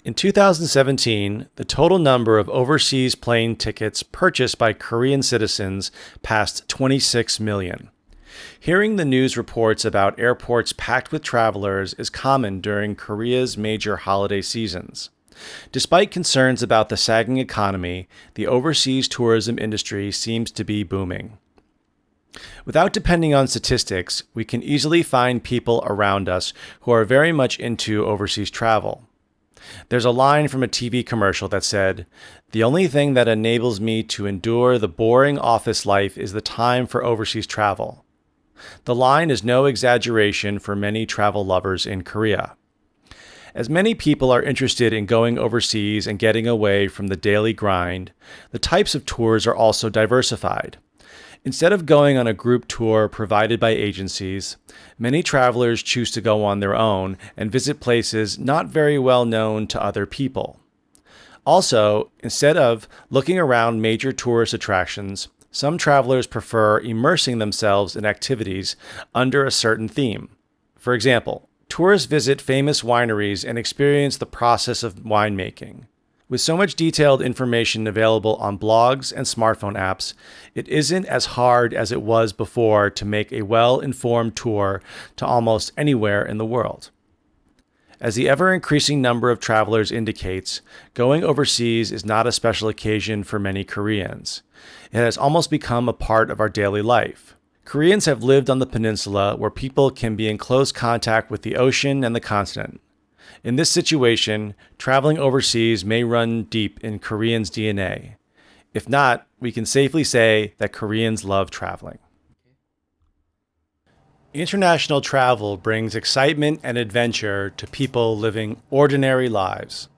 In 2017, the total number of overseas plane tickets purchased by Korean citizens passed 26 million. Hearing the news reports about airports packed with travelers is common during Korea's major holiday seasons. Despite concerns about the sagging economy, the overseas tourism industry seems to be booming. Without depending on statistics, we can easily find people around us who are very much into overseas travel. There's a line from a TV commercial that said, "The only thing that enables me to endure the boring office life is the time for overseas travel." The line is no exaggeration for many travel lovers in Korea. As many people are interested in going overseas and getting away from the daily grind, the types of tours are also diversified. Instead of going on a group tour provided by agencies, many travelers choose to go on their own and visit places not very well known to other people. Also, instead of looking around major tourist attractions, some travelers prefer immersing themselves in activities under a certain theme. For example, tourists visit famous wineries and experience the process of winemaking. With so much detailed information available on blogs and smartphone apps, it isn't as hard as it was before to make a well-informed tour to almost anywhere in the world. As the ever-increasing number of travelers indicates, going overseas is not a special occasion for many Koreans. It has almost become a part of our daily life. Koreans have lived on the peninsula where people can be in close contact with the ocean and the continent. In this situation, traveling overseas may run deep in Koreans' DNA. If not, we can safely say that Koreans love traveling. International travel brings excitement and adventure to people living ordinary lives.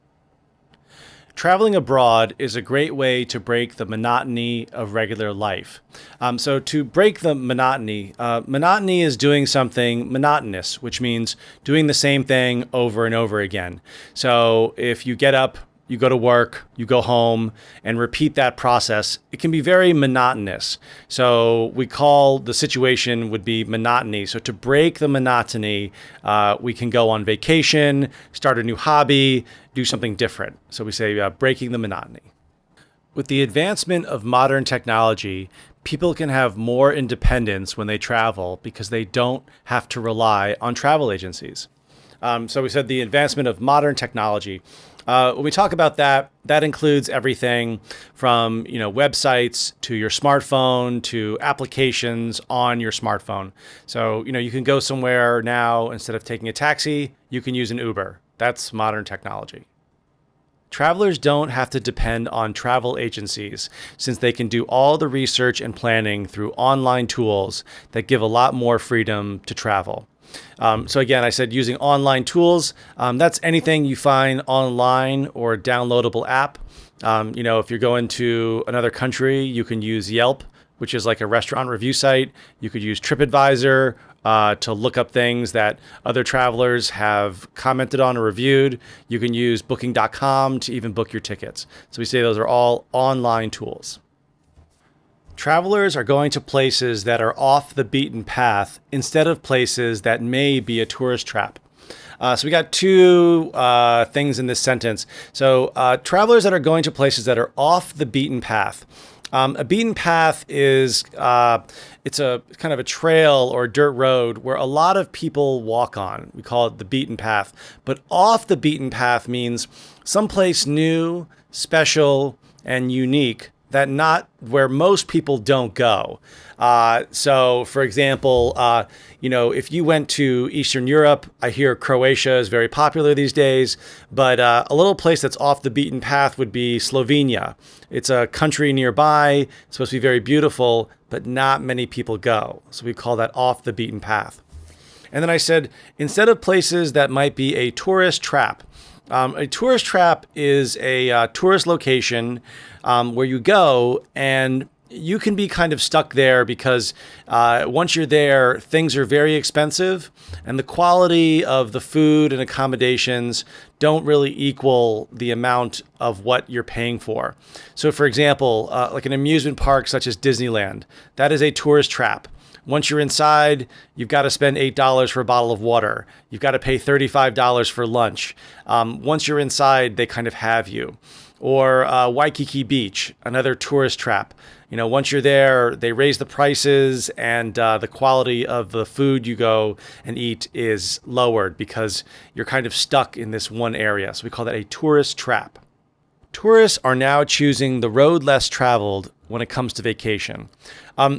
Traveling abroad is a great way to break the monotony of regular life. So to break the monotony, monotony is doing something monotonous, which means doing the same thing over and over again. So if you get up, you go to work, you go home, and repeat that process, it can be very monotonous. So we call the situation would be monotony. So to break the monotony, we can go on vacation, start a new hobby, do something different. So we say breaking the monotony. With the advancement of modern technology, people can have more independence when they travel because they don't have to rely on travel agencies. So we said the advancement of modern technology. When we talk about that, that includes everything from websites to your smartphone to applications on your smartphone. So you can go somewhere now, instead of taking a taxi, you can use an Uber. That's modern technology. Travelers don't have to depend on travel agencies since they can do all the research and planning through online tools that give a lot more freedom to travel. So again, I said using online tools, that's anything you find online or a downloadable app. If you're going to another country, you can use Yelp, which is like a restaurant review site. You could use TripAdvisor to look up things that other travelers have commented on or reviewed. You can use booking.com to even book your tickets. So we say those are all online tools. Travelers are going to places that are off the beaten path instead of places that may be a tourist trap. So we got two things in this sentence. So travelers that are going to places that are off the beaten path. A beaten path is it's a kind of a trail or a dirt road where a lot of people walk on. We call it the beaten path. But off the beaten path means someplace new, special, and unique that not where most people don't go. So, for example, if you went to Eastern Europe, I hear Croatia is very popular these days, but a little place that's off the beaten path would be Slovenia. It's a country nearby. It's supposed to be very beautiful, but not many people go. So we call that off the beaten path. And then I said, instead of places that might be a tourist trap, a tourist trap is a tourist location where you go and you can be kind of stuck there because once you're there, things are very expensive and the quality of the food and accommodations don't really equal the amount of what you're paying for. So for example, like an amusement park such as Disneyland, that is a tourist trap Once you're inside, you've got to spend $8 for a bottle of water. You've got to pay $35 for lunch. Once you're inside, they kind of have you. Or Waikiki Beach, another tourist trap. Once you're there, they raise the prices and the quality of the food you go and eat is lowered because you're kind of stuck in this one area. So we call that a tourist trap. Tourists are now choosing the road less traveled when it comes to vacation.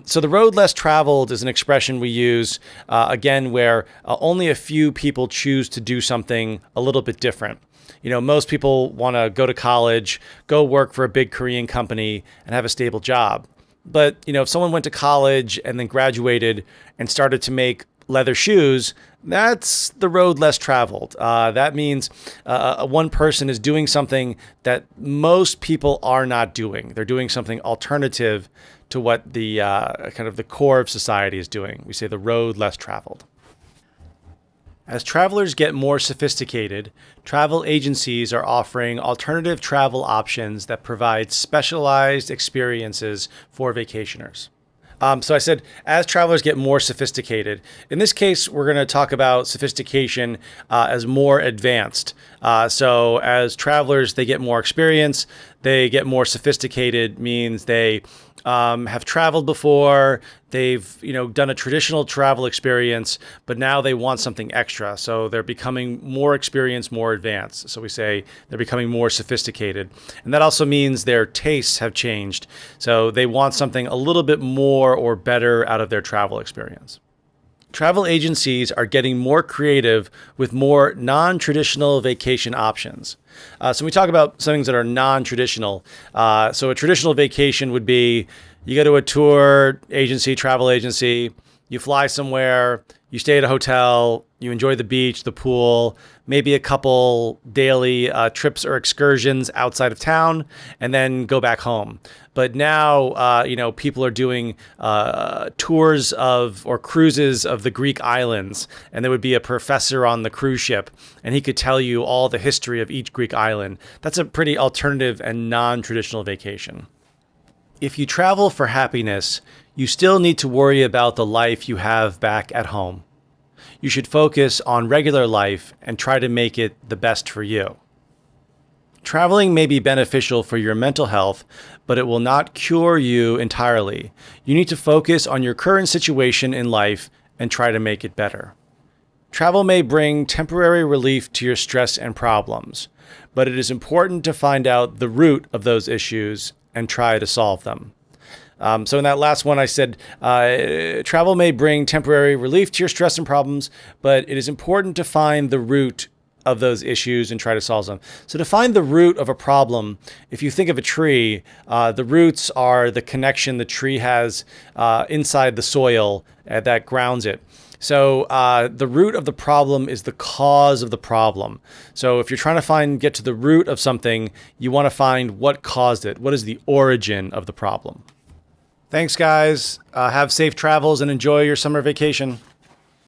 So the road less traveled is an expression we use, again, where only a few people choose to do something a little bit different. Most people want to go to college, go work for a big Korean company and have a stable job. But, if someone went to college and then graduated and started to make leather shoes, that's the road less traveled. That means one person is doing something that most people are not doing. They're doing something alternative to what the kind of the core of society is doing. We say the road less traveled. As travelers get more sophisticated, travel agencies are offering alternative travel options that provide specialized experiences for vacationers. So I said, as travelers get more sophisticated, in this case, we're going to talk about sophistication as more advanced. So as travelers, they get more experience, they get more sophisticated, means they have traveled before, they've done a traditional travel experience, but now they want something extra. So they're becoming more experienced, more advanced. So we say they're becoming more sophisticated. And that also means their tastes have changed. So they want something a little bit more or better out of their travel experience. Travel agencies are getting more creative with more non-traditional vacation options. So we talk about some things that are non-traditional. So a traditional vacation would be you go to a tour agency, travel agency, you fly somewhere, you stay at a hotel, you enjoy the beach, the pool, maybe a couple daily trips or excursions outside of town, and then go back home. But now, people are doing tours of or cruises of the Greek islands, and there would be a professor on the cruise ship, and he could tell you all the history of each Greek island. That's a pretty alternative and non-traditional vacation. If you travel for happiness, you still need to worry about the life you have back at home. You should focus on regular life and try to make it the best for you. Traveling may be beneficial for your mental health, but it will not cure you entirely. You need to focus on your current situation in life and try to make it better. Travel may bring temporary relief to your stress and problems, but it is important to find out the root of those issues and try to solve them. So in that last one, I said, travel may bring temporary relief to your stress and problems, but it is important to find the root of those issues and try to solve them. So to find the root of a problem, if you think of a tree, the roots are the connection the tree has inside the soil that grounds it. So the root of the problem is the cause of the problem. So if you're trying to get to the root of something, you want to find what caused it. What is the origin of the problem? Thanks, guys. Have safe travels and enjoy your summer vacation.